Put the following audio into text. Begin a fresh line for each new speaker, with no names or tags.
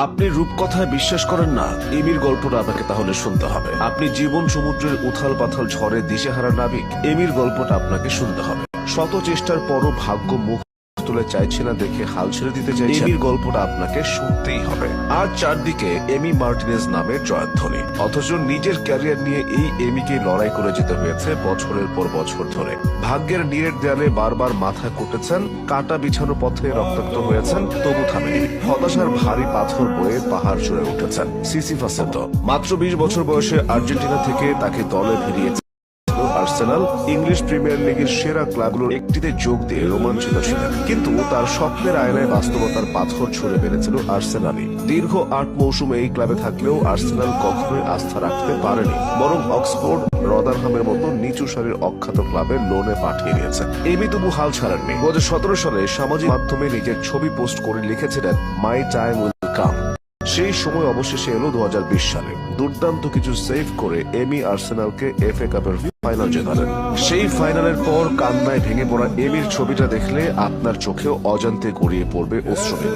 আপনি রূপকথায় বিশ্বাস করেন না? এমির গল্পটা আপনাকে তাহলে শুনতে হবে। আপনি জীবন সমুদ্রের উথাল পাথাল ঝড়ে দিশেহারা নাবিক, এমির গল্পটা আপনাকে শুনতে হবে। শত চেষ্টার পরও ভাগ্য মুখ তুলে চাইছে না দেখে হাল ছেড়ে দিতে চাইছে। এমির গল্পটা আপনাকে শুনতেই হবে। আর চারদিকে এমি মার্টিনেজ নামের জয়ধ্বনি, অথচ নিজের ক্যারিয়ার নিয়ে এই এমিকে লড়াই করে যেতে হয়েছে বছরের পর বছর ধরে। ভাগ্যের নীড়ের দেয়ালে বারবার মাথা কুটেছেন, কাটা বিছানো পথে রক্তাক্ত হয়েছেন, তবু থামেনি। হতাশার ভারী পাথর বয়ে পাহাড় চড়ে উঠেছেন সিসিফাসের দল। মাত্র 20 বছর বয়সে আর্জেন্টিনা থেকে তাকে দলে ফিরিয়েছে আর্সেনাল। ইংলিশ প্রিমিয়ার লিগের সেরা ক্লাবগুলোর একটিতে যোগ দিয়ে রোমাঞ্চিত ছিলেন, কিন্তু তার স্বপ্নের আয়নায় বাস্তবতার পাথর ছুঁড়ে মেরেছিল আর্সেনালই। দীর্ঘ 8 মৌসুমে এই ক্লাবে থাকলেও আর্সেনাল কখনোই আস্থা রাখতে পারেনি, বরং অক্সফোর্ড, রদারহামের মতো নিচু সারির অখ্যাত ক্লাবে লোনে পাঠিয়ে দিয়েছে। এমি তবু হাল ছাড়েননি। 2017 সালে সামাজিক মাধ্যমে নিজের ছবি পোস্ট করে লিখেছিলেন, মাই টাইম উইল কাম। সেই সময় অবশেষে এলো 2020 সালে। দুর্দান্ত কিছু সেভ করে এমি আর্সেনালকে এফএ কাপের ফাইনাল জেতালেন। সেই ফাইনালের পর কান্নায় ভেঙে পড়া এমির ছবিটা দেখলে আপনার চোখেও অজান্তে গড়িয়ে পড়বে অশ্রুবিন্দু।